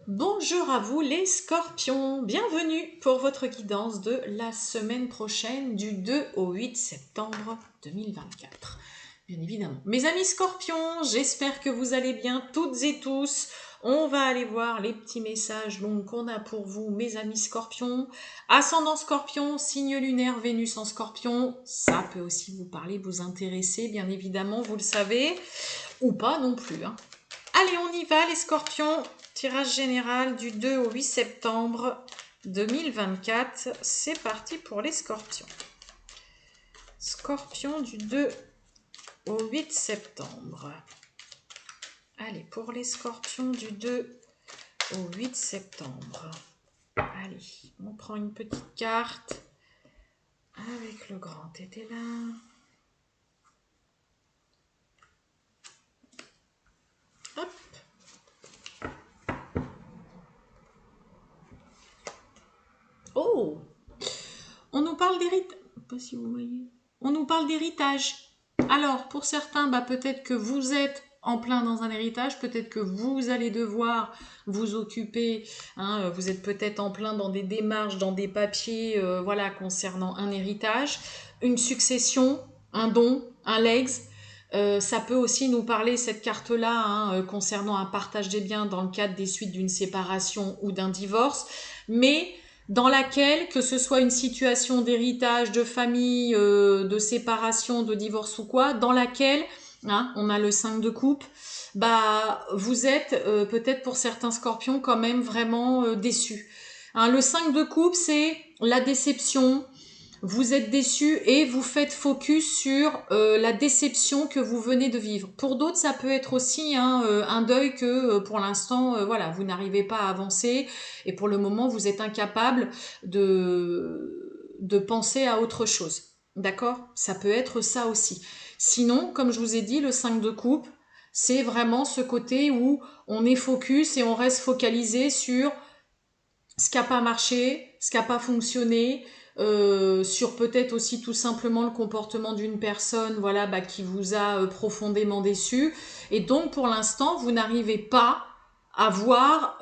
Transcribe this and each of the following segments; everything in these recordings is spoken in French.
Bonjour à vous les scorpions, bienvenue pour votre guidance de la semaine prochaine du 2 au 8 septembre 2024. Bien évidemment. Mes amis scorpions, j'espère que vous allez bien toutes et tous. On va aller voir les petits messages qu'on a pour vous, mes amis scorpions. Ascendant scorpion, signe lunaire, Vénus en scorpion. Ça peut aussi vous parler, vous intéresser, bien évidemment, vous le savez. Ou pas non plus, hein. Allez, on y va les scorpions. Tirage général du 2 au 8 septembre 2024. C'est parti pour les scorpions. Scorpion du 2 au 8 septembre. Allez, pour les scorpions du 2 au 8 septembre. Allez, on prend une petite carte avec le grand tété là. Hop. Oh, on nous parle d'héritage. Pas si vous voyez. On nous parle d'héritage. Alors, pour certains, peut-être que vous êtes en plein dans un héritage, peut-être que vous allez devoir vous occuper, hein, vous êtes peut-être en plein dans des démarches, dans des papiers, voilà, concernant un héritage, une succession, un don, un legs. Ça peut aussi nous parler, cette carte-là, hein, concernant un partage des biens dans le cadre des suites d'une séparation ou d'un divorce, mais dans laquelle, que ce soit une situation d'héritage, de famille, de séparation, de divorce ou quoi, dans laquelle, hein, on a le 5 de coupe, vous êtes peut-être pour certains scorpions quand même vraiment déçus. Hein, le 5 de coupe, c'est la déception, vous êtes déçu et vous faites focus sur la déception que vous venez de vivre. Pour d'autres, ça peut être aussi un deuil que pour l'instant, voilà, vous n'arrivez pas à avancer et pour le moment, vous êtes incapable de penser à autre chose. D'accord? Ça peut être ça aussi. Sinon, comme je vous ai dit, le 5 de coupe, c'est vraiment ce côté où on est focus et on reste focalisé sur ce qui n'a pas marché, ce qui n'a pas fonctionné, sur peut-être aussi tout simplement le comportement d'une personne, voilà, qui vous a profondément déçu. Et donc pour l'instant, vous n'arrivez pas à voir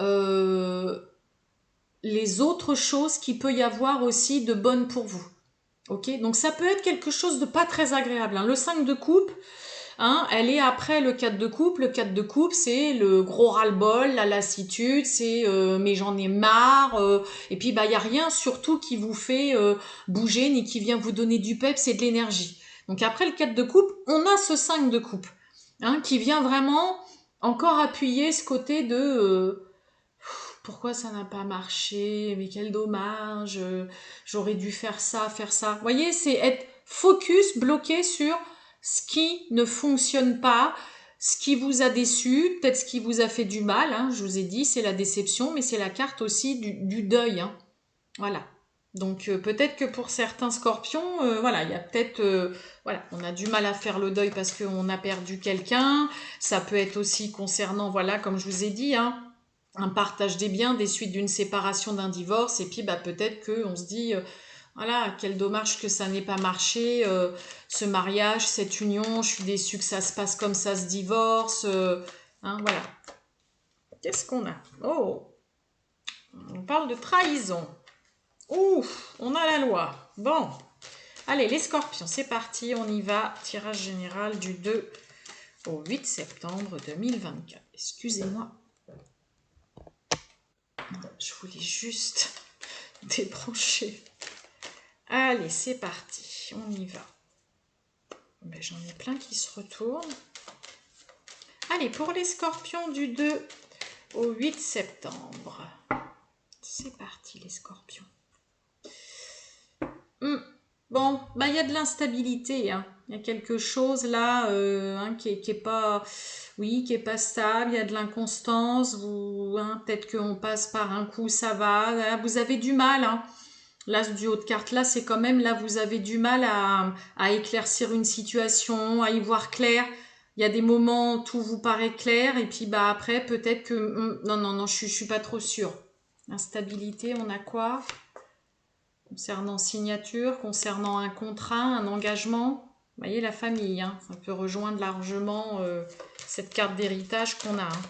les autres choses qu'il peut y avoir aussi de bonnes pour vous. Ok, donc ça peut être quelque chose de pas très agréable, hein. Le 5 de coupe, hein, elle est après le 4 de coupe. Le 4 de coupe, c'est le gros ras-le-bol, la lassitude, c'est mais j'en ai marre. Et puis, il n'y a rien surtout qui vous fait bouger ni qui vient vous donner du peps et de l'énergie. Donc après le 4 de coupe, on a ce 5 de coupe, hein, qui vient vraiment encore appuyer ce côté de pourquoi ça n'a pas marché, mais quel dommage, j'aurais dû faire ça, faire ça. Vous voyez, c'est être focus, bloqué sur ce qui ne fonctionne pas, ce qui vous a déçu, peut-être ce qui vous a fait du mal, hein, je vous ai dit, c'est la déception, mais c'est la carte aussi du deuil. Hein. Voilà. Donc peut-être que pour certains scorpions, voilà, il y a peut-être, voilà, on a du mal à faire le deuil parce qu'on a perdu quelqu'un. Ça peut être aussi concernant, voilà, comme je vous ai dit, hein, un partage des biens, des suites d'une séparation, d'un divorce, et puis peut-être qu'on se dit, voilà, quel dommage que ça n'ait pas marché, ce mariage, cette union, je suis déçue que ça se passe comme ça, ce divorce, hein, voilà. Qu'est-ce qu'on a? Oh, on parle de trahison. Ouh, on a la loi. Bon, allez, les scorpions, c'est parti, on y va. Tirage général du 2 au 8 septembre 2024. Excusez-moi. Je voulais juste débrancher. Allez, c'est parti, on y va. J'en ai plein qui se retournent. Allez, pour les scorpions du 2 au 8 septembre. C'est parti, les scorpions. Bon, il y a de l'instabilité, hein. Il y a quelque chose là qui est pas, oui, qui est pas stable. Il y a de l'inconstance. Peut-être qu'on passe par un coup, ça va. Là, vous avez du mal, hein. Là, du haut de carte, là, c'est quand même, là, vous avez du mal à éclaircir une situation, à y voir clair. Il y a des moments où tout vous paraît clair, et puis après, peut-être que... non, je suis pas trop sûre. Instabilité, on a quoi? Concernant signature, concernant un contrat, un engagement. Vous voyez, la famille, hein, ça peut rejoindre largement cette carte d'héritage qu'on a. Hein.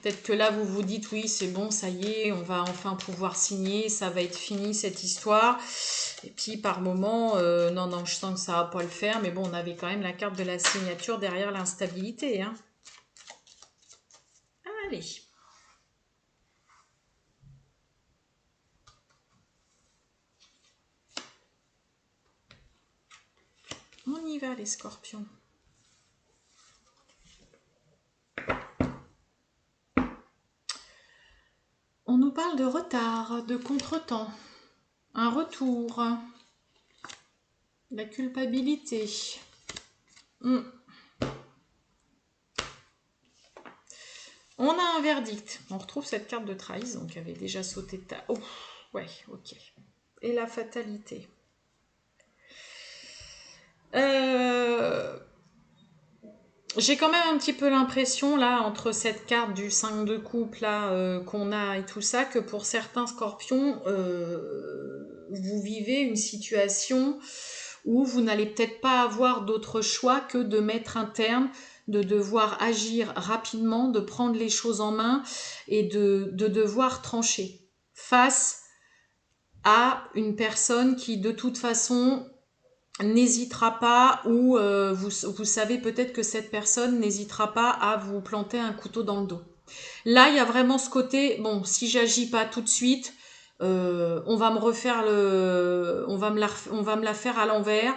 Peut-être que là, vous vous dites, oui, c'est bon, ça y est, on va enfin pouvoir signer, ça va être fini cette histoire. Et puis, par moment, non, non, je sens que ça va pas le faire, mais bon, on avait quand même la carte de la signature derrière l'instabilité, hein. Allez. On y va, les scorpions. On nous parle de retard, de contretemps, un retour, la culpabilité. On a un verdict. On retrouve cette carte de trahison qui avait déjà sauté de ta... Oh, ouais, ok. Et la fatalité. J'ai quand même un petit peu l'impression, là, entre cette carte du 5 de coupe, là, qu'on a et tout ça, que pour certains scorpions, vous vivez une situation où vous n'allez peut-être pas avoir d'autre choix que de mettre un terme, de devoir agir rapidement, de prendre les choses en main et de devoir trancher face à une personne qui, de toute façon, n'hésitera pas, ou vous savez peut-être que cette personne n'hésitera pas à vous planter un couteau dans le dos. Là, il y a vraiment ce côté, bon, si j'agis pas tout de suite, on va me refaire on va me la faire à l'envers,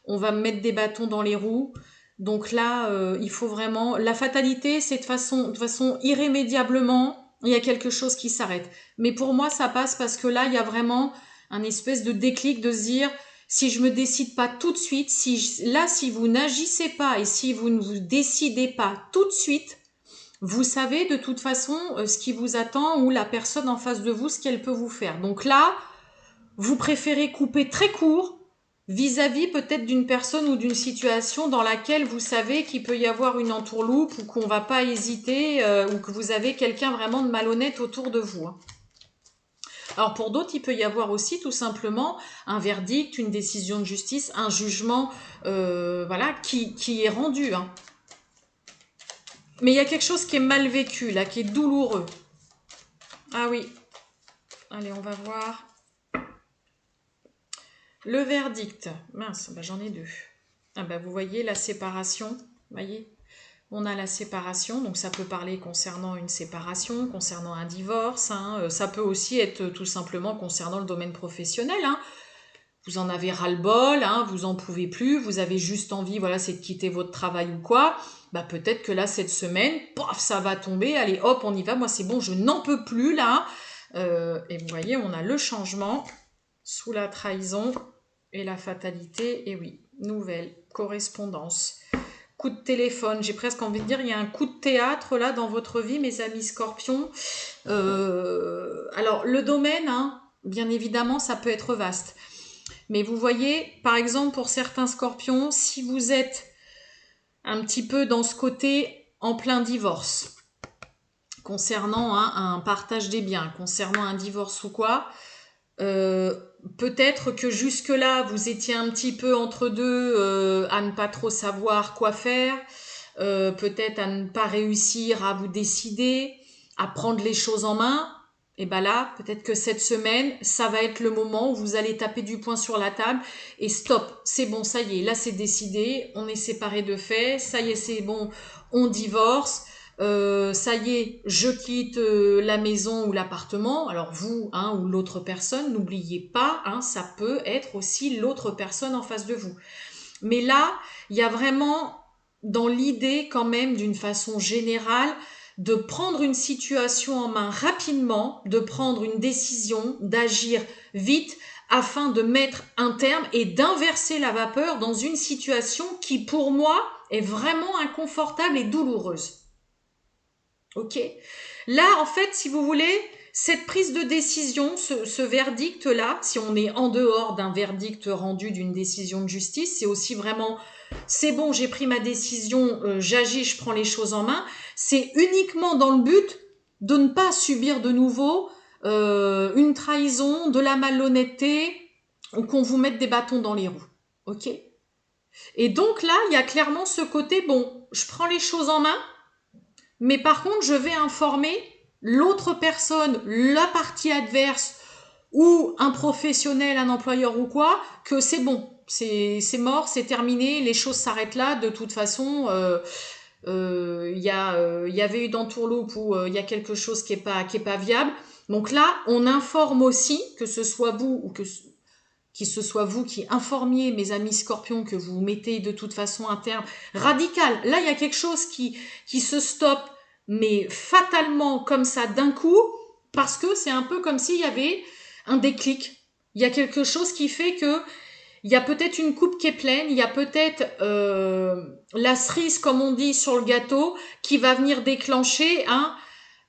on va me mettre des bâtons dans les roues. Donc là, il faut vraiment, la fatalité, c'est de façon irrémédiablement, il y a quelque chose qui s'arrête. Mais pour moi, ça passe parce que là, il y a vraiment un espèce de déclic de se dire, si je me décide pas tout de suite, si vous n'agissez pas et si vous ne vous décidez pas tout de suite, vous savez de toute façon ce qui vous attend ou la personne en face de vous, ce qu'elle peut vous faire. Donc là, vous préférez couper très court vis-à-vis peut-être d'une personne ou d'une situation dans laquelle vous savez qu'il peut y avoir une entourloupe ou qu'on va pas hésiter ou que vous avez quelqu'un vraiment de malhonnête autour de vous. Alors pour d'autres, il peut y avoir aussi tout simplement un verdict, une décision de justice, un jugement voilà, qui est rendu. Hein. Mais il y a quelque chose qui est mal vécu, là, qui est douloureux. Ah oui. Allez, on va voir. Le verdict. Mince, bah j'en ai deux. Ah bah vous voyez la séparation. Voyez, on a la séparation, donc ça peut parler concernant une séparation, concernant un divorce. Hein. Ça peut aussi être tout simplement concernant le domaine professionnel. Hein. Vous en avez ras-le-bol, hein, vous en pouvez plus, vous avez juste envie, voilà, c'est de quitter votre travail ou quoi. Bah peut-être que là cette semaine, pof, ça va tomber. Allez, hop, on y va. Moi c'est bon, je n'en peux plus là. Et vous voyez, on a le changement sous la trahison et la fatalité. Et oui, nouvelle correspondance. Coup de téléphone, j'ai presque envie de dire, il y a un coup de théâtre là dans votre vie, mes amis scorpions. Alors le domaine, hein, bien évidemment, ça peut être vaste. Mais vous voyez, par exemple, pour certains scorpions, si vous êtes un petit peu dans ce côté en plein divorce, concernant un partage des biens, concernant un divorce ou quoi, peut-être que jusque-là, vous étiez un petit peu entre deux à ne pas trop savoir quoi faire, peut-être à ne pas réussir à vous décider, à prendre les choses en main. Et bien là, peut-être que cette semaine, ça va être le moment où vous allez taper du poing sur la table et stop, c'est bon, ça y est, là c'est décidé, on est séparés de fait, ça y est, c'est bon, on divorce, ça y est, je quitte la maison ou l'appartement. Alors vous, hein, ou l'autre personne, n'oubliez pas, hein, ça peut être aussi l'autre personne en face de vous. Mais là, il y a vraiment dans l'idée quand même d'une façon générale de prendre une situation en main rapidement, de prendre une décision, d'agir vite afin de mettre un terme et d'inverser la vapeur dans une situation qui pour moi est vraiment inconfortable et douloureuse. Ok ? Là, en fait, si vous voulez, cette prise de décision, ce verdict-là, si on est en dehors d'un verdict rendu d'une décision de justice, c'est aussi vraiment, c'est bon, j'ai pris ma décision, j'agis, je prends les choses en main. C'est uniquement dans le but de ne pas subir de nouveau une trahison, de la malhonnêteté, ou qu'on vous mette des bâtons dans les roues. Ok ? Et donc là, il y a clairement ce côté, bon, je prends les choses en main, mais par contre, je vais informer l'autre personne, la partie adverse, ou un professionnel, un employeur ou quoi, que c'est bon, c'est mort, c'est terminé, les choses s'arrêtent là, de toute façon, y avait eu dans Tourloupe où il y a quelque chose qui est pas viable. Donc là, on informe aussi, que ce soit vous ou que ce soit vous qui informiez mes amis scorpions que vous mettez de toute façon un terme radical. Là, il y a quelque chose qui se stoppe, mais fatalement comme ça d'un coup, parce que c'est un peu comme s'il y avait un déclic. Il y a quelque chose qui fait que il y a peut-être une coupe qui est pleine, il y a peut-être la cerise, comme on dit, sur le gâteau, qui va venir déclencher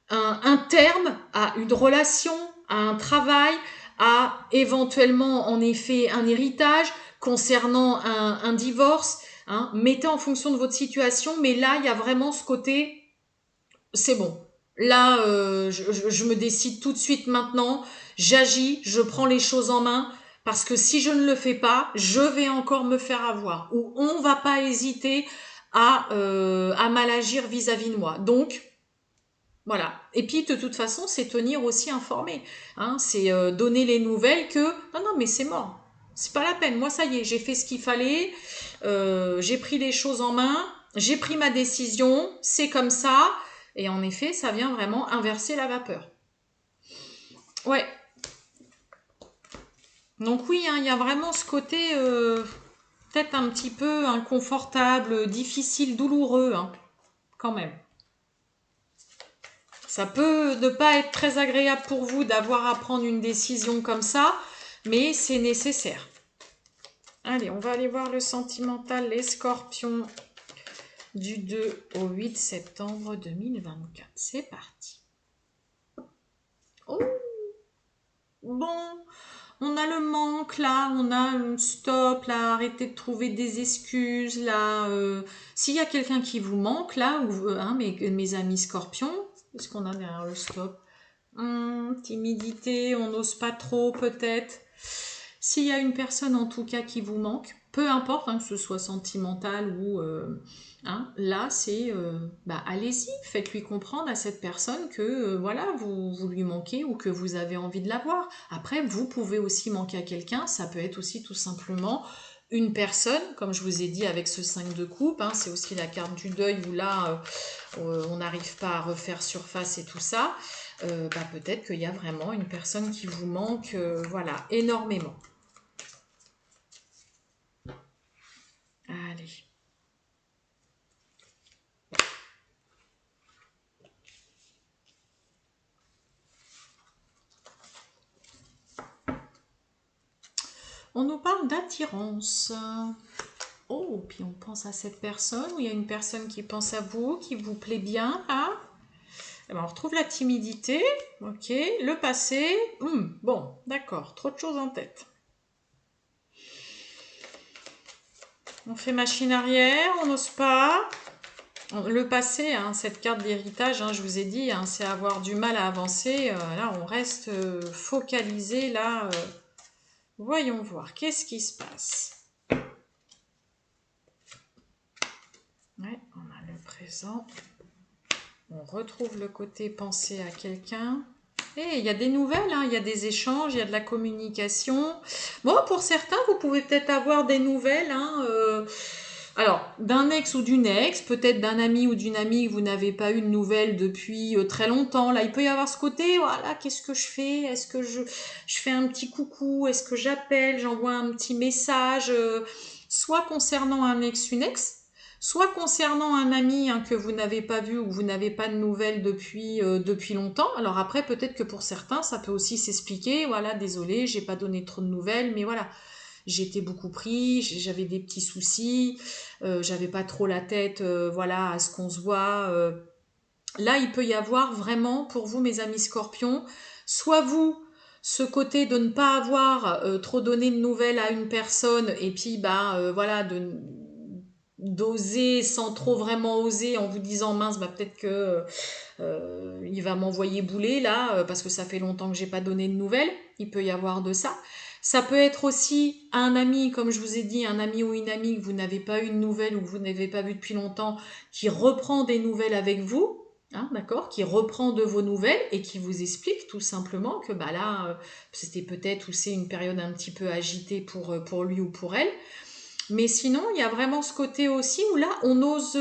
un terme à une relation, à un travail, à éventuellement en effet un héritage, concernant un divorce. Hein. Mettez en fonction de votre situation, mais là, il y a vraiment ce côté, c'est bon. Là, je me décide tout de suite maintenant, j'agis, je prends les choses en main, parce que si je ne le fais pas, je vais encore me faire avoir, ou on va pas hésiter à mal agir vis-à-vis de moi. Donc, voilà. Et puis, de toute façon, c'est tenir aussi informé. Hein, c'est donner les nouvelles que, non, mais c'est mort. C'est pas la peine. Moi, ça y est, j'ai fait ce qu'il fallait, j'ai pris les choses en main, j'ai pris ma décision, c'est comme ça. Et en effet, ça vient vraiment inverser la vapeur. Ouais. Donc oui, hein, il y a vraiment ce côté peut-être un petit peu inconfortable, difficile, douloureux, hein, quand même. Ça peut ne pas être très agréable pour vous d'avoir à prendre une décision comme ça, mais c'est nécessaire. Allez, on va aller voir le sentimental, les scorpions, du 2 au 8 septembre 2024. C'est parti. Oh, bon, on a le manque là, on a un stop là, arrêtez de trouver des excuses là. S'il y a quelqu'un qui vous manque là, ou hein, mes amis scorpions, qu'est-ce qu'on a derrière le stop? Timidité, on n'ose pas trop peut-être. S'il y a une personne en tout cas qui vous manque, peu importe hein, que ce soit sentimental ou hein, là c'est allez-y, faites-lui comprendre à cette personne que voilà vous lui manquez ou que vous avez envie de la voir. Après vous pouvez aussi manquer à quelqu'un, ça peut être aussi tout simplement une personne, comme je vous ai dit avec ce 5 de coupe, hein, c'est aussi la carte du deuil où là on n'arrive pas à refaire surface et tout ça. Peut-être qu'il y a vraiment une personne qui vous manque, voilà, énormément. Allez. On nous parle d'attirance. Oh, puis on pense à cette personne, ou il y a une personne qui pense à vous, qui vous plaît bien, là. Eh ben, on retrouve la timidité, ok, le passé, bon, d'accord, trop de choses en tête. On fait machine arrière, on n'ose pas. Le passé, hein, cette carte d'héritage, hein, je vous ai dit, hein, c'est avoir du mal à avancer. Là, on reste focalisé, là. Voyons voir, qu'est-ce qui se passe? Ouais, on a le présent. On retrouve le côté penser à quelqu'un. Et il y a des nouvelles, hein, il y a des échanges, il y a de la communication. Bon, pour certains, vous pouvez peut-être avoir des nouvelles. Hein, alors, d'un ex ou d'une ex, peut-être d'un ami ou d'une amie que vous n'avez pas eu de nouvelles depuis très longtemps. Là, il peut y avoir ce côté, voilà, qu'est-ce que je fais? Est-ce que je fais un petit coucou? Est-ce que j'appelle? J'envoie un petit message, soit concernant un ex, une ex, soit concernant un ami hein, que vous n'avez pas vu ou que vous n'avez pas de nouvelles depuis longtemps. Alors après, peut-être que pour certains, ça peut aussi s'expliquer. Voilà, désolé, j'ai pas donné trop de nouvelles, mais voilà, j'étais beaucoup pris, j'avais des petits soucis, j'avais pas trop la tête, voilà, à ce qu'on se voit. Là, il peut y avoir vraiment pour vous, mes amis Scorpions, soit vous ce côté de ne pas avoir trop donné de nouvelles à une personne et puis voilà d'oser sans trop vraiment oser en vous disant mince peut-être que il va m'envoyer bouler là parce que ça fait longtemps que j'ai pas donné de nouvelles, il peut y avoir de ça. Ça peut être aussi un ami, comme je vous ai dit, un ami ou une amie que vous n'avez pas eu de nouvelles ou que vous n'avez pas vu depuis longtemps, qui reprend des nouvelles avec vous. hein, d'accord, qui reprend de vos nouvelles et qui vous explique tout simplement que bah là, c'était peut-être ou c'est une période un petit peu agitée pour lui ou pour elle. Mais sinon, il y a vraiment ce côté aussi où là, on ose,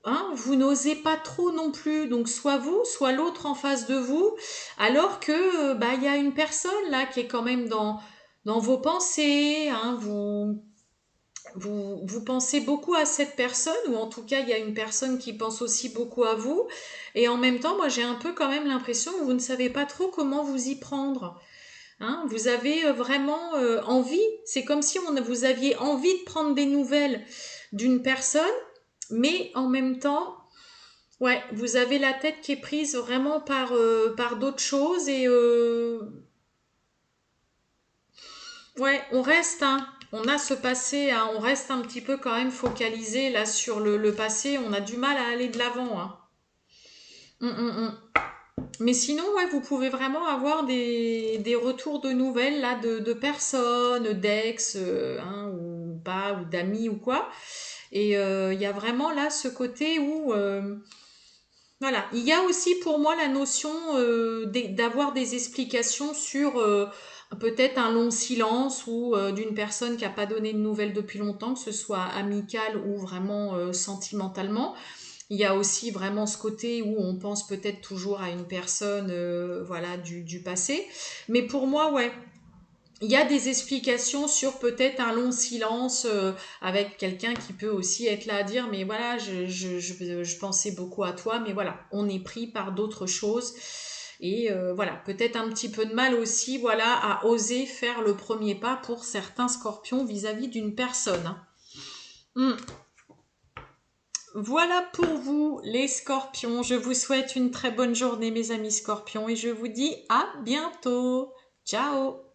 hein, vous n'osez pas trop non plus, donc soit vous, soit l'autre en face de vous, alors que bah il y a une personne là qui est quand même dans vos pensées, hein, vous pensez beaucoup à cette personne, ou en tout cas il y a une personne qui pense aussi beaucoup à vous, et en même temps, moi j'ai un peu quand même l'impression que vous ne savez pas trop comment vous y prendre. Hein, vous avez vraiment envie, c'est comme si vous aviez envie de prendre des nouvelles d'une personne, mais en même temps, ouais, vous avez la tête qui est prise vraiment par d'autres choses et ouais, on reste, hein, on a ce passé, hein, on reste un petit peu quand même focalisé là sur le passé, on a du mal à aller de l'avant. Hein. Hum. Mais sinon, ouais, vous pouvez vraiment avoir des retours de nouvelles là de personnes, d'ex, hein, ou pas, ou d'amis ou quoi. Et il y a vraiment là ce côté où voilà. Il y a aussi pour moi la notion d'avoir des explications sur peut-être un long silence ou d'une personne qui n'a pas donné de nouvelles depuis longtemps, que ce soit amical ou vraiment sentimentalement. Il y a aussi vraiment ce côté où on pense peut-être toujours à une personne voilà, du passé. Mais pour moi, ouais, il y a des explications sur peut-être un long silence avec quelqu'un qui peut aussi être là à dire mais voilà je pensais beaucoup à toi mais voilà on est pris par d'autres choses et voilà peut-être un petit peu de mal aussi voilà à oser faire le premier pas pour certains scorpions vis-à-vis d'une personne. Hein. Hmm. Voilà pour vous les scorpions, je vous souhaite une très bonne journée mes amis scorpions et je vous dis à bientôt. Ciao.